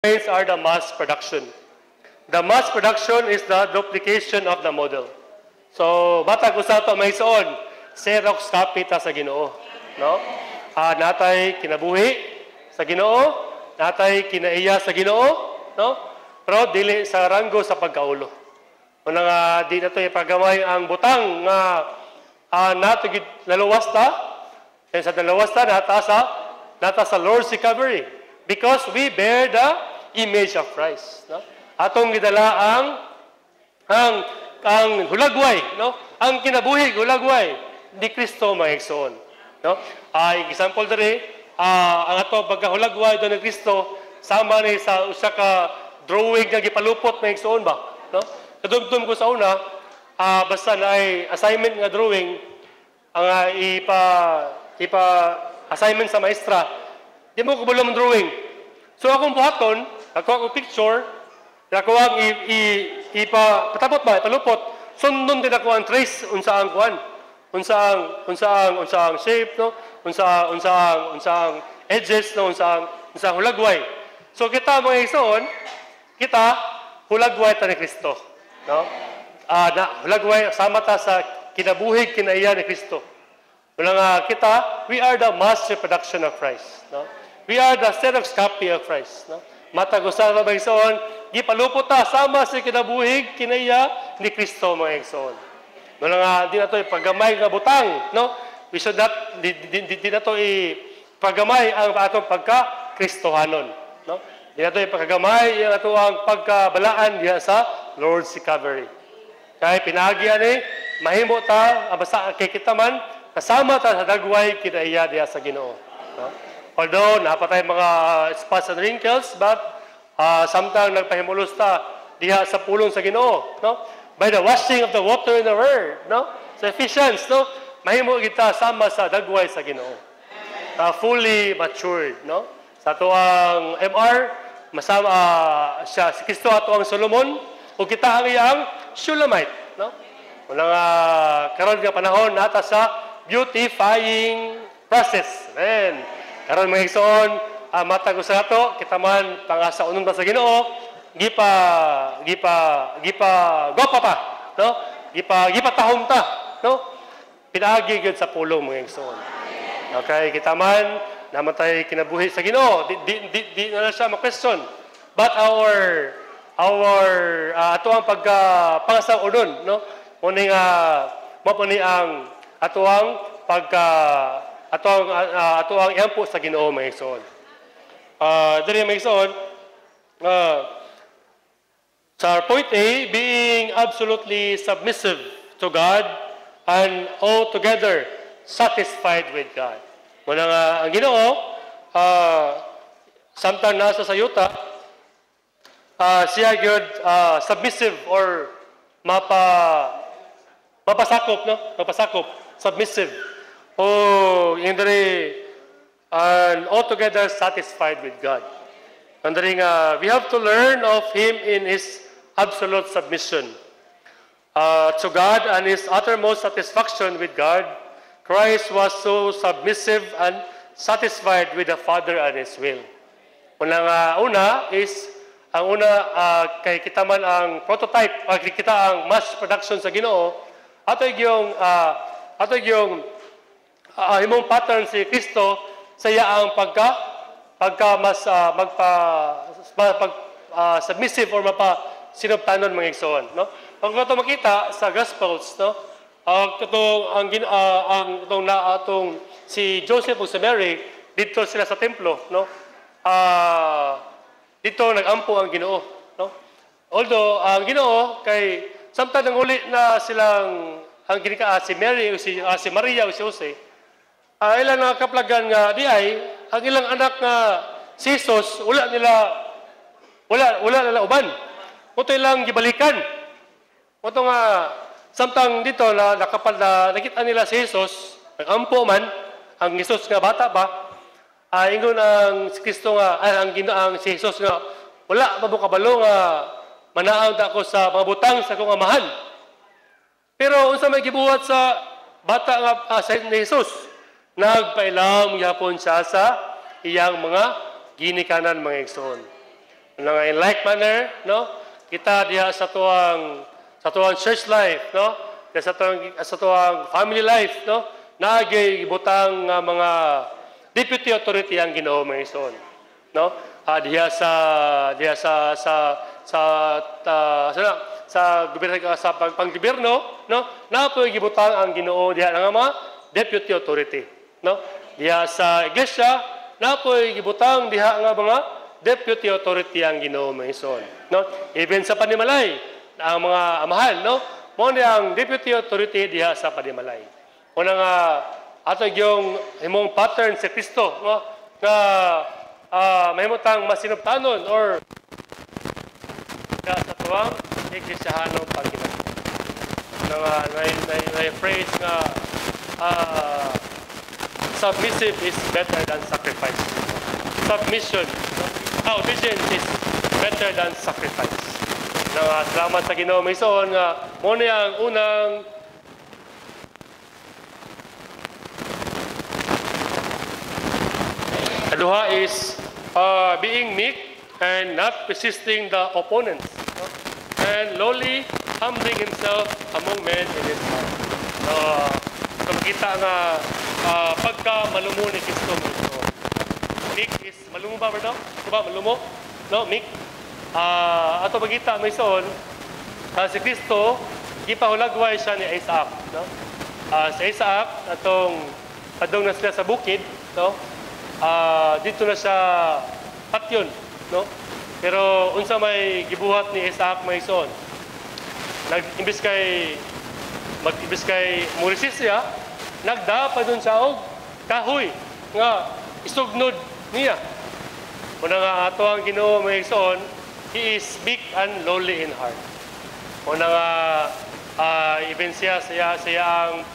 Brains are the mass production. The mass production is the duplication of the model. So, batag usato may soon, Xerox copy ta sa Ginoo, no? Natay kinabuhi sa Ginoo, natay kinaiya sa Ginoo, no? Pero dili sa ranggo sa pagkaulo. Una nga di nato ipagamay ang butang nga nato gid naluwas ta. And sa naluwas ta nata sa Lord's recovery because we bear the image of Christ, no? Atong gidala ang hulagway, no? Ang kinabuhi hulagway ni Kristo mga igsoon, no? Example diri, ang ato pagkahulagway do ni Kristo sama ni sa usa ka drawing nga gipalupot mga igsoon ba, no? Kadumdum ko sa una, basta na ay assignment nga drawing ang ipa assignment sa maestra. Di mo ko bulong drawing. So akong buhaton, ako picture, ako ang patapot ba, ipalupot. Sundon din ako ang trace unsaang kuan. Unsaang shape, no? Unsaang edges, no? Unsaang hulagway. So kita mga igsoon, kita hulagway ta ni Kristo, no? Hulagway sama ta sa kinabuhig kinaiya ni Kristo. Wala kita, we are the mass reproduction of Christ, no? We are the Xerox copy of Christ, no? Matag usa ka mga igsoon, gipalupot ta sama sa kinabuhig kinaiya ni Kristo mga igsoon. Wala nga di nato ipagamay nga butang, no? We should not di nato ipagamay ang atong pagka-Kristohanon, no? Di nato ipagamay ang atong pagkabalaan diha sa Lord's recovery. Kay pinagi ani mahimo ta basta kay kita man kasama ta sa dagway kinaiya diha sa Ginoo, no? Although napatay mga spots and wrinkles, but sometimes nagpahimulos ta diha sa pulong sa Ginoo, no? By the washing of the water in the word, no? Sa Ephesians, no? Mahimo kita sama sa dagway sa Ginoo. Fully matured, no? Sa tuang MR, masama siya si Kristo ato ang Solomon o kita ang iyang Shulamite, no? Unang karon nga panahon nata sa beautifying process. Amen. Karon mga igsoon, matag usa nato kita man pangasa unon ba sa Ginoo, gipa gopa pa, no? Gipa tahom ta, no? Pinaagi gyud sa pulong mga igsoon. Okay, kita man namatay kinabuhi sa Ginoo, di na siya ma-question. But our ato ang pangasa unon, no? Muni mo ni ang ato ang ato ang iampo sa Ginoo mga igsoon. Diri mga igsoon, sa point A, being absolutely submissive to God and altogether satisfied with God. Muna nga ang Ginoo, samtang nasa sayuta, siya gyud submissive or mapasakop, no? Mapasakop, submissive. Yung dari and altogether satisfied with God. And we have to learn of Him in His absolute submission to God and His uttermost satisfaction with God. Christ was so submissive and satisfied with the Father and His will. Una is, kay kita man ang prototype, kita ang mass production sa Ginoo, ato yung imong pattern si Kristo sa iya ang submissive or sinubtanon mga igsoon, no? Pag ito makita sa Gospels, no? Atong si Joseph ug si Mary dito sila sa templo, no? Dito nagampo ang Ginoo, no? Although ang Ginoo kay samtang nanguli na silang ang si Mary o si Maria o si Jose, ilang nakaplagan nga di ay ang ilang anak nga si Jesus wala nila uban. Moto ilang gibalikan. Moto nga samtang dito na nakita nila si Jesus, nagampo man ang Jesus nga bata ba, ingon ang si Kristo nga ang si Jesus nga wala mabukabalo nga manaang ako sa mga butang sa akong amahan. Pero unsa may gibuhat sa bata nga ni Jesus, nagpailam gyapon siya sa iyang mga ginikanan mga igsoon. Nga in like manner, no? Kita diha sa tuang church life, no? Diha sa tuang family life, no? Naagay ibutang nga mga deputy authority ang Ginoo mga igsoon, no? Diha sa gobyerno sa panggobyerno, no? Napoy gibutang ang Ginoo diha nga mga deputy authority, no? Diha sa iglesia napoy gibutang diha nga mga deputy authority ang Ginoo mga igsoon, no? Even sa panimalay ang mga amahan, no? Mo ni ang deputy authority diha sa panimalay. Una nga ato yung himong pattern sa Kristo, no? Nga mahimutang masinuptanon or sa tuwang iglesiyahanong Panginoon. May phrase nga submissive is better than sacrifice. Submission, obedience is better than sacrifice. Salamat sa Ginoo may soon nga mo ni ang unang kaduha is being meek and not resisting the opponents, no? And lowly humbling himself among men in his heart. So makita nga pagka malumo ni Kristo mo. Meek is malumo ba no? Diba malumo? No, meek. Ato magita may soon si Kristo gipahulagway siya ni Isaac, no? Si Isaac atong padung na sila sa bukid, no? Dito na siya patyon, no? Pero unsa may gibuhat ni Isaac may son. Imbis kay murisis siya, nagda pa dun siya og kahoy nga isugnod niya. Una nga ato ang Ginoo may son, he is meek and lowly in heart. Una nga even siya ang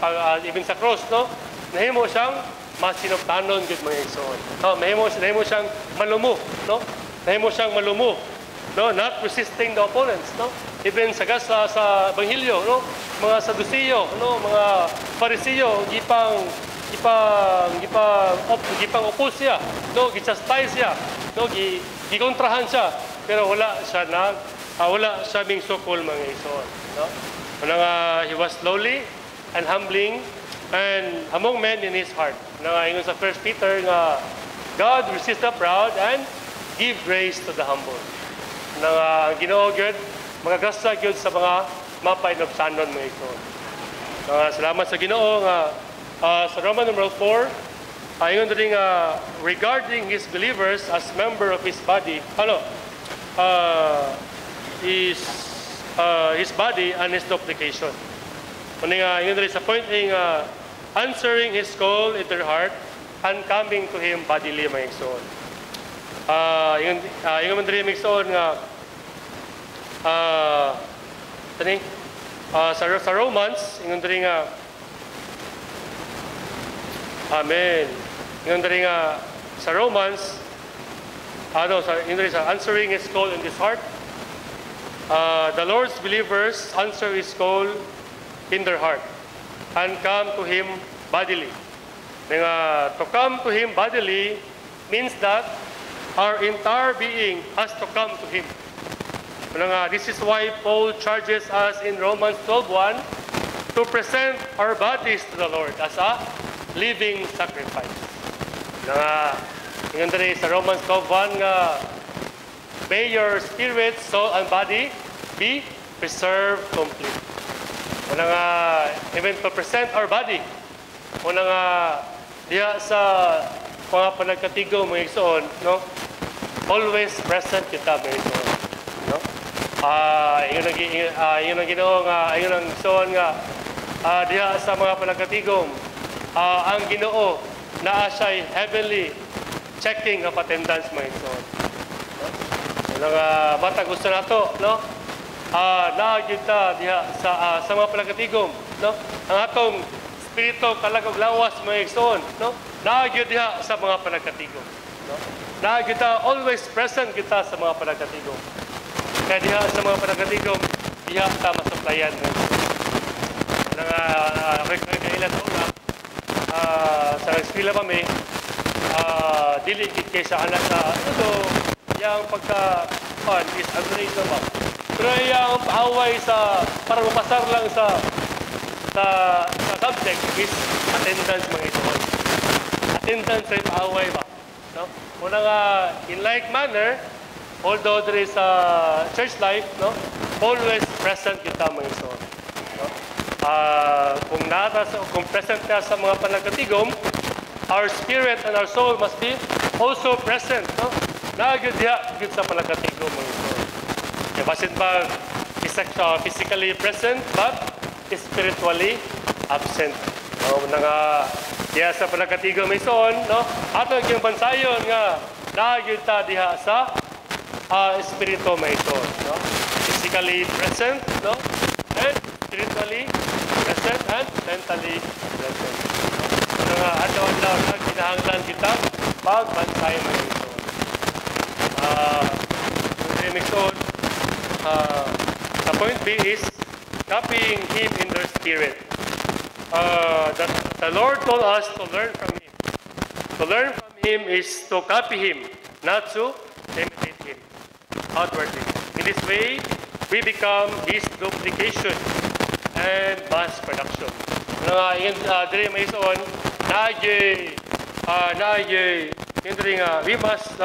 even sa cross, no? Nahimo siyang masinuptanon gud mga igsoon. No, mahimo siyang malumo, no? Mahimo siyang malumo, no? Not resisting the opponents, no? Even sa ebanghelyo, no? Mga Saduceo, no? Mga Pariseo gipang opos siya, no? Gichastise siya, no? Gikontrahan siya, pero wala siya ming sukol mga igsoon, no? He was lowly and humbling and among men in his heart. Ingon sa 1 Peter nga God resists the proud and give grace to the humble. Ginoo gyud magagasta gyud sa mga mapainobsanon mga igsoon. Salamat sa Ginoo nga sa Roman numeral 4 ingon diri nga regarding his believers as member of his body, his body and his duplication. Ingon diri sa point answering his call in their heart and coming to him bodily mga igsoon. Ingon man diri mga igsoon nga sa Romans ingon diri nga amen. Ingon diri nga sa Romans ingon diri sa answering his call in his heart. The Lord's believers answer his call in their heart and come to him bodily. To come to him bodily means that our entire being has to come to him. This is why Paul charges us in Romans 12:1 to present our bodies to the Lord as a living sacrifice. Ingon diri sa Romans 12:1 nga may your spirit, soul, and body be preserved complete. Even to present our body. Diya sa mga panagkatigo mga igsoon, no? Always present kita mga igsoon, no? Ingon ang Ginoo nga ingon ang igsoon nga diya sa mga panagkatigom ang Ginoo naa siya heavenly checking of attendance mga igsoon. Bata gusto nato, no? Naagita diha sa mga panagkatigom, no? Ang atong espiritu kalagog lawas mga igsoon, no? Naagyo diha sa mga panagkatigom, no? Naagita always present kita sa mga panagkatigom. Kaya diha sa mga panagkatigom diha ta masuplayan mo. Kailan ko nga sa eskwela pa may dili gid kay sa anak sa ito yang kuan is unreasonable. Pero yung paaway sa para mapasar lang sa subject is attendance mga isuon. Attendance ay paaway ba? No? Una nga in like manner, although there is a church life, no, always present kita mga isuon. No? Kung present ka sa mga panagkatigom, our spirit and our soul must be also present. No? Nagad sa panagkatigom mga isuon. Basit ba physically present but spiritually absent. No, nga diha sa panagkatigom ison, no? Ato yung bansayon nga nagyud ta diha sa espiritu may ison, no? Physically present, no? And spiritually present and mentally present. No? Nga adlaw-adlaw na kinahanglan kita pagbansayon may ison. The point B is copying Him in their spirit. The Lord told us to learn from Him. To learn from Him is to copy Him, not to imitate Him outwardly. In this way, we become His duplication and mass production. Diri may ison, we must.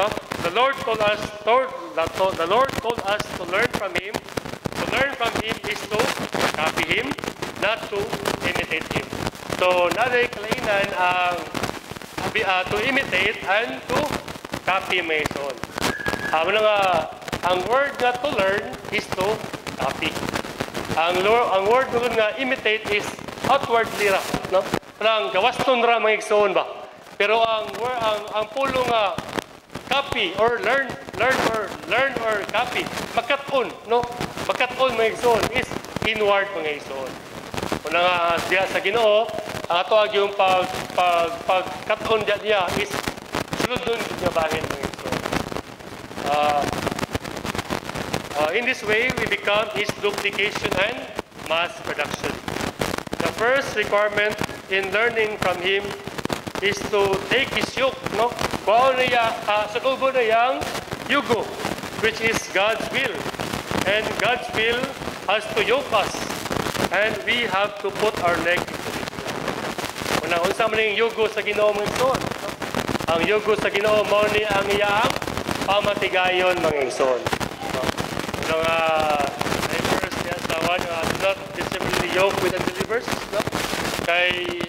The Lord told us to learn from Him. To learn from Him is to copy Him, not to imitate Him. So, naday kalainan ang to imitate and to copy may ison. Ang word na to learn is to copy. Ang word nga imitate is outwardly ra, no? Parang gawaston ra mga igsoon ba. Pero ang pulo nga copy or learn or copy, makaton, no? Makaton mga igsoon is inward mga igsoon. Una nga diya sa Ginoo, ang ato yung pagkaton diya is sulodon nga bahin mga igsoon. In this way, we become His duplication and mass production. The first requirement in learning from Him is to take His yoke, no? Kuha niya, sa ubo na yang yugo, which is God's will. And God's will has to yoke us. And we have to put our leg into His yoke. Unsa man yung yugo sa Ginoo mga igsoon, no? Ang yugo sa Ginoo mao ni ang iyang pamatigayon mga igsoon. Neighbors, yes, do not disseminate yoke with unbelievers. No? Kay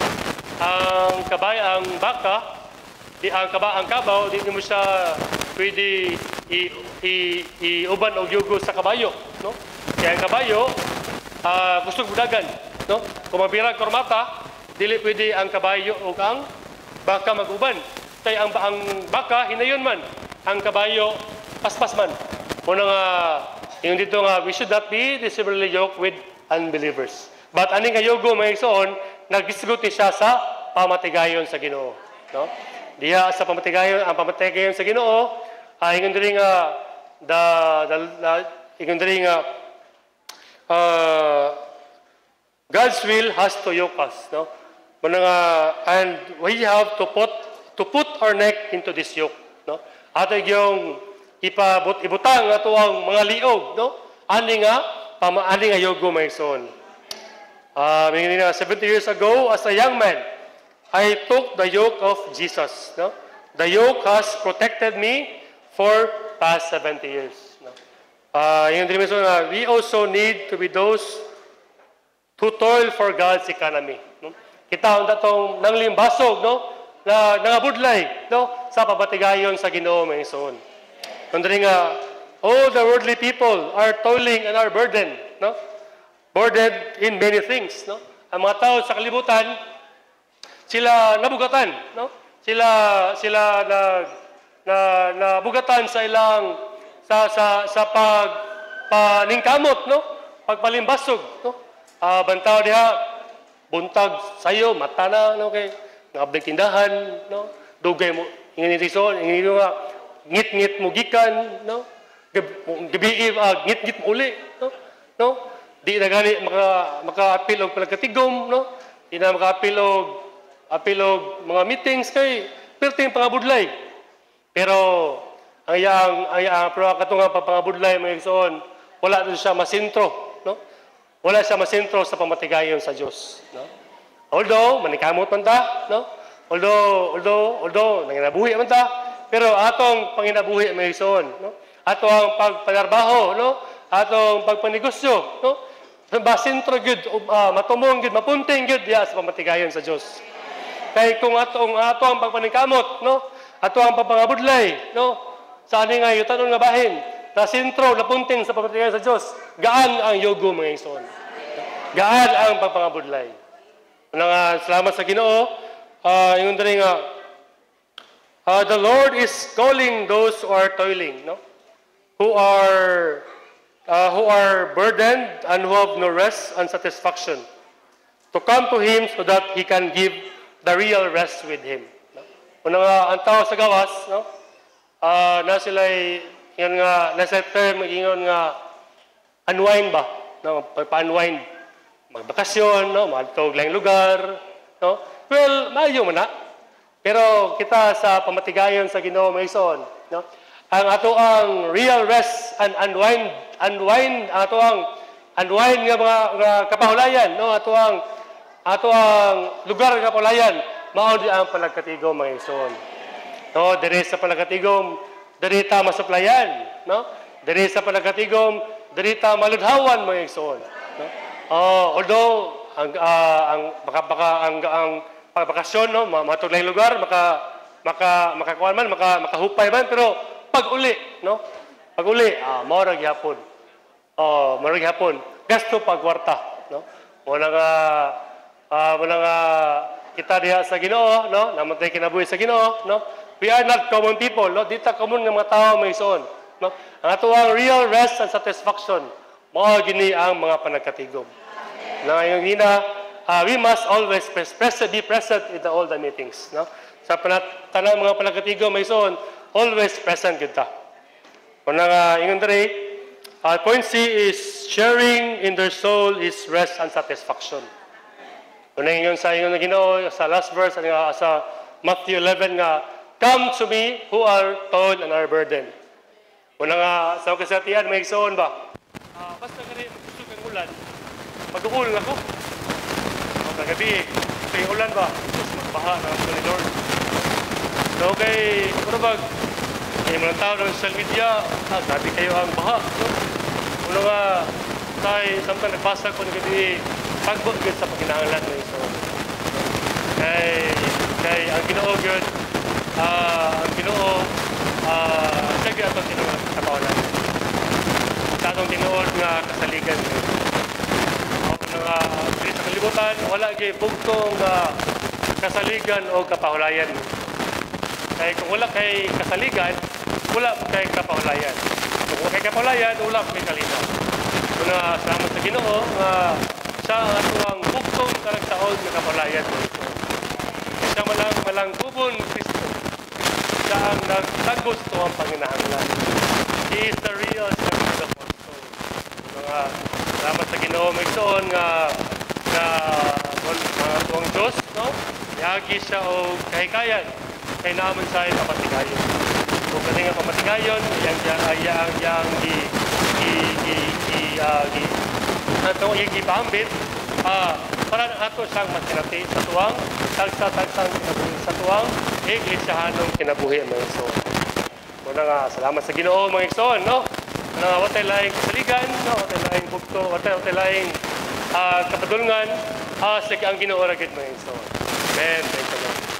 ang baka, ang kabaw, di mo siya pwede iuban o yugo sa kabayo. No? Kaya ang kabayo, gusto budagan. No? Kung mabirang kormata, dili pwede ang kabayo o ang baka mag-uban. Kaya ang baka, hinayon man. Ang kabayo, paspas man. Muna nga, yung dito nga, we should not be dissimilarly yoked with unbelievers. But aning kayogo mga igsoon, nag-distribute siya sa pamatigayon sa Ginoo. No? Diya sa pamatigayon, ang pamatigayon sa Ginoo, ingon diri nga God's will has to yoke us, no? Muna nga, and we have to put our neck into this yoke, no? Ato yung ibutang ato ang mga liog, no? Ani nga yogo may son. 70 years ago, as a young man, I took the yoke of Jesus, no? The yoke has protected me for past 70 years. No? We also need to be those who toil for God's economy. No? Kita ang datong nanglimbasog, no? Na nangabudlay, no? Sa pabatigayon sa Ginoo may son. Kundri nga, all the worldly people are toiling and are burdened, no? Burdened in many things, no? Ang mga tao sa kalibutan, sila nabugatan, no? Sila nabugatan sa ilang sa paningkamot, no? Pagpalimbasog, no? Bantaw diha buntag sayo mata na, no, kay ngablik tindahan, no? Dugay mo ingini rison, ingini nga ngit-ngit mo gikan, no? Gabi ngit-ngit mo uli, no? No? Di na gani maka-apil og palagkatigom, no? Di na maka-apil og mga meetings kay perting pangabudlay. Pero pero katong pagpangabudlay mga igsoon, wala din siya masintro, no? Wala siya masintro sa pamatigayon sa Dios, no? Although manikamot man ta, no? Although nanginabuhi man ta, pero atong panginabuhi mga igsoon, no? Ato ang pagpanarbaho, no? Atong pagpanegosyo, no? Basintro gyud, matumong gyud, mapunting gyud diya sa pamatigayon sa Dios. Kay kung ato ang pagpaningkamot, no? Ato ang pagpangabudlay, no? Sa ani nga yutanon nga bahin, na sentro, napunting sa pamatigayon sa Dios, gaan ang yugo mga igsoon. Gaan ang pagpangabudlay. Salamat sa Ginoo. Ingon diri nga the Lord is calling those who are toiling, no? Who are burdened and who have no rest and satisfaction, to come to Him so that He can give the real rest with Him. No? Kung ang tao sa gawas, no? Na sila'y, yun nga, nasa term, ingon nga, unwind ba? No? Pa-unwind. Magbakasyon, no? Magtog lang lugar, no? Well, maayo man na. Pero kita sa pamatigayon sa Ginoo mga igsoon, no? Ang ato ang real rest and unwind ato ang unwind nga mga kapahulayan, no? Ato ang lugar nga kapahulayan, mao di ang panagkatigom mga igsoon. No, diri sa panagkatigom, diri ta masuplayan, no? Diri sa panagkatigom, diri ta maludhawan mga igsoon, no? Although ang pagbakasyon, no, matuglang lugar, makakuan man, makahupay man, pero pag-uli, no? Pag-uli, mao ra gyapon. Mao ra gyapon. Gasto pagwarta, no? Muna nga kita diha sa Ginoo, no? Namatay kinabuhi sa Ginoo, no? We are not common people, no? Di ta common nga mga tao may igsoon, no? Ang ato ang real rest and satisfaction, mao gini ang mga panagkatigom. Na yung we must always be present in all the meetings, no? Sa tanang mga panagkatigom may igsoon, always present kita. Kuna nga ingon diri, point C is sharing in their soul is rest and satisfaction. Kuna ingon sa Ginoo sa last verse sa Matthew 11 nga, come to me who are toiled and are burdened. Kuna nga sa kasatian may igsoon ba? Basta kani magsusog ang ulan, mag-uul ako. Kagabi, ito yung ulan ba? Tapos magbaha na ako ni Lord. So kay, yung mga tao ng social media, sabi kayo ang baha. Uno nga, samtang nagbasa ko ng gabi, pagbukid sa pagkinahanglan ng iso. Kay ang Ginoo gyud, sige atong tinuod sa kawalan. Sa atong tinuod nga kasaligan. Sa kalibutan, wala kay bugtong kasaligan o kapahulayan. Kaya kung wala kay kasaligan, wala kay kapahulayan. Kung wala kay kapahulayan, wala kay kalinaw. Kuna salamat sa Ginoo nga siya ang atuang bugtong karagtaon ng kapahulayan. Siya malang kubon Kristo. Siya ang nagtagos to ang panginahanglan. He is the real shepherd of our soul. Salamat sa Ginoo may igsoon nga tuwang Diyos, no? Yagi siya o kahikayan kay naman sa pamatigayon. Kung kani nga pamatigayon, gipambit para ato siyang makinati sa tuwang tagsa-tagsang kinabuhi sa tuwang iglesiyahanong kinabuhi mga igsoon. Muna nga, salamat sa Ginoo mga igsoon, no? Na watay laing kasaligan, no? Watay laing bugto, watay laing kapadulngan, sige ang Ginoo ra gid mga igsoon. Amen. Thank you, Lord.